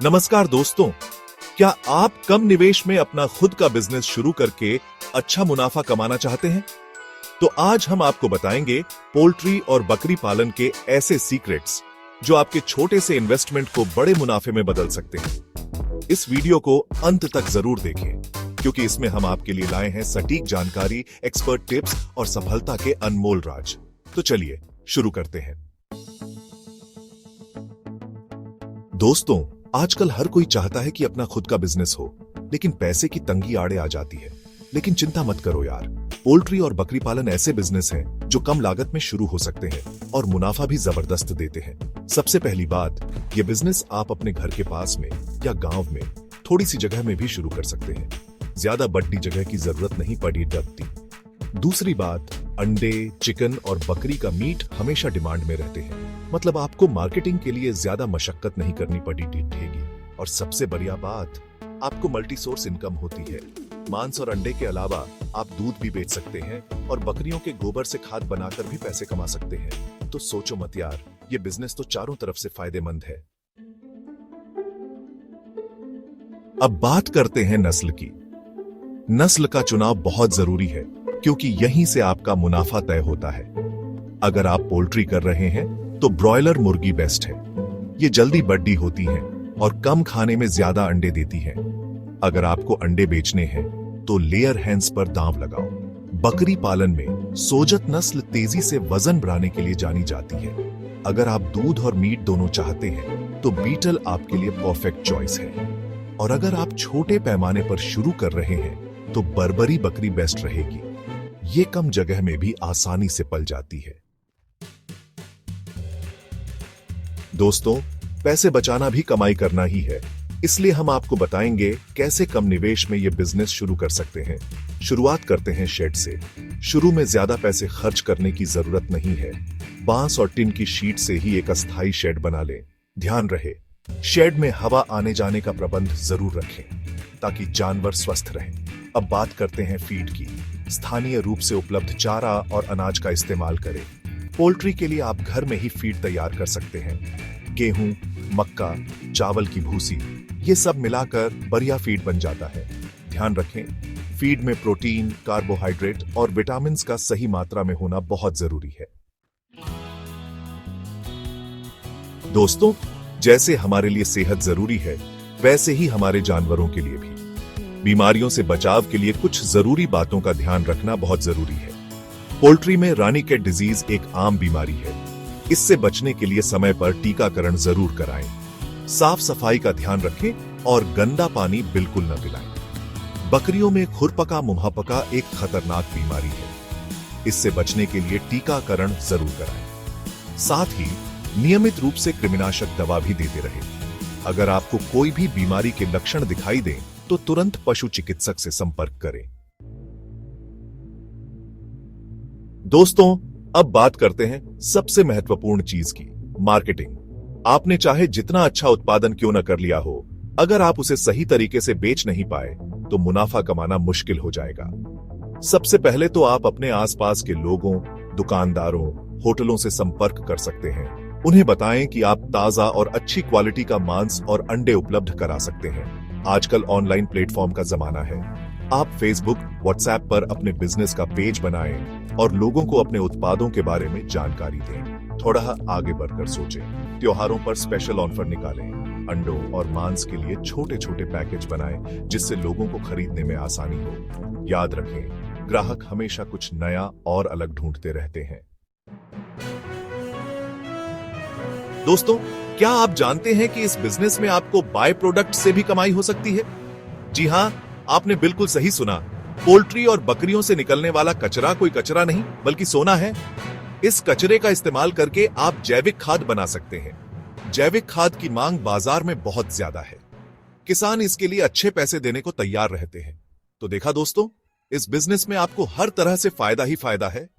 नमस्कार दोस्तों, क्या आप कम निवेश में अपना खुद का बिजनेस शुरू करके अच्छा मुनाफा कमाना चाहते हैं? तो आज हम आपको बताएंगे पोल्ट्री और बकरी पालन के ऐसे सीक्रेट्स जो आपके छोटे से इन्वेस्टमेंट को बड़े मुनाफे में बदल सकते हैं। इस वीडियो को अंत तक जरूर देखें, क्योंकि इसमें हम आपके लिए लाए हैं सटीक जानकारी, एक्सपर्ट टिप्स और सफलता के अनमोल राज। तो चलिए शुरू करते हैं। दोस्तों, आजकल हर कोई चाहता है कि अपना खुद का बिजनेस हो, लेकिन पैसे की तंगी आड़े आ जाती है। लेकिन चिंता मत करो यार, पोल्ट्री और बकरी पालन ऐसे बिजनेस हैं जो कम लागत में शुरू हो सकते हैं और मुनाफा भी जबरदस्त देते हैं। सबसे पहली बात, ये बिजनेस आप अपने घर के पास में या गांव में थोड़ी सी जगह में भी शुरू कर सकते हैं। ज्यादा बड़ी जगह की जरूरत नहीं पड़ी डरती। दूसरी बात, अंडे, चिकन और बकरी का मीट हमेशा डिमांड में रहते हैं, मतलब आपको मार्केटिंग के लिए ज्यादा मशक्कत नहीं करनी पड़ेगी। और सबसे बढ़िया बात, आपको मल्टी सोर्स इनकम होती है। मांस और अंडे के अलावा आप दूध भी बेच सकते हैं और बकरियों के गोबर से खाद बनाकर भी पैसे कमा सकते हैं। तो सोचो मत यार, ये बिजनेस तो चारों तरफ से फायदेमंद है। अब बात करते हैं नस्ल की। नस्ल का चुनाव बहुत जरूरी है, क्योंकि यहीं से आपका मुनाफा तय होता है। अगर आप पोल्ट्री कर रहे हैं तो ब्रॉयलर मुर्गी बेस्ट है। ये जल्दी बड़ी होती हैं और कम खाने में ज्यादा अंडे देती हैं। अगर आपको अंडे बेचने हैं तो लेयर हेन्स पर दांव लगाओ। बकरी पालन में सोजत नस्ल तेजी से वजन बढ़ाने के लिए जानी जाती है। अगर आप दूध और मीट दोनों चाहते हैं तो बीटल आपके लिए परफेक्ट चॉइस है। और अगर आप छोटे पैमाने पर शुरू कर रहे हैं तो बर्बरी बकरी बेस्ट रहेगी। ये कम जगह में भी आसानी से पल जाती है। दोस्तों, पैसे बचाना भी कमाई करना ही है, इसलिए हम आपको बताएंगे कैसे कम निवेश में ये बिजनेस शुरू कर सकते हैं। शुरुआत करते हैं शेड से। शुरू में ज्यादा पैसे खर्च करने की जरूरत नहीं है। बांस और टिन की शीट से ही एक अस्थायी शेड बना लें। ध्यान रहे, शेड में हवा आने जाने का प्रबंध जरूर रखें ताकि जानवर स्वस्थ रहें। अब बात करते हैं फीड की। स्थानीय रूप से उपलब्ध चारा और अनाज का इस्तेमाल करें। पोल्ट्री के लिए आप घर में ही फीड तैयार कर सकते हैं। गेहूं, मक्का, चावल की भूसी, ये सब मिलाकर बढ़िया फीड बन जाता है। ध्यान रखें, फीड में प्रोटीन, कार्बोहाइड्रेट और विटामिन का सही मात्रा में होना बहुत जरूरी है। दोस्तों, जैसे हमारे लिए सेहत जरूरी है, वैसे ही हमारे जानवरों के लिए भी। बीमारियों से बचाव के लिए कुछ जरूरी बातों का ध्यान रखना बहुत जरूरी है। पोल्ट्री में रानीखेत डिजीज एक आम बीमारी है। इससे बचने के लिए समय पर टीकाकरण जरूर कराएं। साफ सफाई का ध्यान रखें और गंदा पानी बिल्कुल न पिलाएं। बकरियों में खुरपका मुंहपका एक खतरनाक बीमारी है। इससे बचने के लिए टीकाकरण जरूर कराएं। साथ ही नियमित रूप से कृमिनाशक दवा भी देते रहें। अगर आपको कोई भी बीमारी के लक्षण दिखाई दें तो तुरंत पशु चिकित्सक से संपर्क करें। दोस्तों, अब बात करते हैं सबसे महत्वपूर्ण चीज की, मार्केटिंग। आपने चाहे जितना अच्छा उत्पादन क्यों न कर लिया हो, अगर आप उसे सही तरीके से बेच नहीं पाए तो मुनाफा कमाना मुश्किल हो जाएगा। सबसे पहले तो आप अपने आसपास के लोगों, दुकानदारों, होटलों से संपर्क कर सकते हैं। उन्हें बताएं कि आप ताजा और अच्छी क्वालिटी का मांस और अंडे उपलब्ध करा सकते हैं। आजकल ऑनलाइन प्लेटफॉर्म का जमाना है। आप फेसबुक, व्हाट्सएप पर अपने बिजनेस का पेज बनाएं और लोगों को अपने उत्पादों के बारे में जानकारी दें। थोड़ा आगे बढ़कर सोचें। त्योहारों पर स्पेशल ऑफर निकालें। अंडों और मांस के लिए छोटे छोटे पैकेज बनाएं जिससे लोगों को खरीदने में आसानी हो। याद रखें, ग्राहक हमेशा कुछ नया और अलग ढूंढते रहते हैं। दोस्तों, क्या आप जानते हैं कि इस बिजनेस में आपको बाय प्रोडक्ट से भी कमाई हो सकती है? जी हां, आपने बिल्कुल सही सुना। पोल्ट्री और बकरियों से निकलने वाला कचरा कोई कचरा नहीं, बल्कि सोना है। इस कचरे का इस्तेमाल करके आप जैविक खाद बना सकते हैं। जैविक खाद की मांग बाजार में बहुत ज्यादा है। किसान इसके लिए अच्छे पैसे देने को तैयार रहते हैं। तो देखा दोस्तों, इस बिजनेस में आपको हर तरह से फायदा ही फायदा है।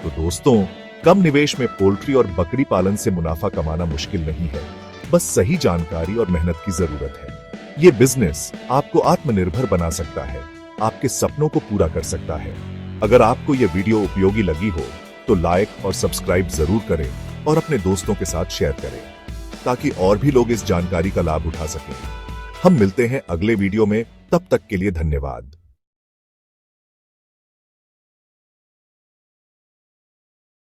तो दोस्तों, कम निवेश में पोल्ट्री और बकरी पालन से मुनाफा कमाना मुश्किल नहीं है। बस सही जानकारी और मेहनत की जरूरत है। ये बिजनेस आपको आत्मनिर्भर बना सकता है, आपके सपनों को पूरा कर सकता है। अगर आपको ये वीडियो उपयोगी लगी हो तो लाइक और सब्सक्राइब जरूर करें और अपने दोस्तों के साथ शेयर करें। ताकि और भी लोग इस जानकारी का लाभ उठा सकें। हम मिलते हैं अगले वीडियो में, तब तक के लिए धन्यवाद।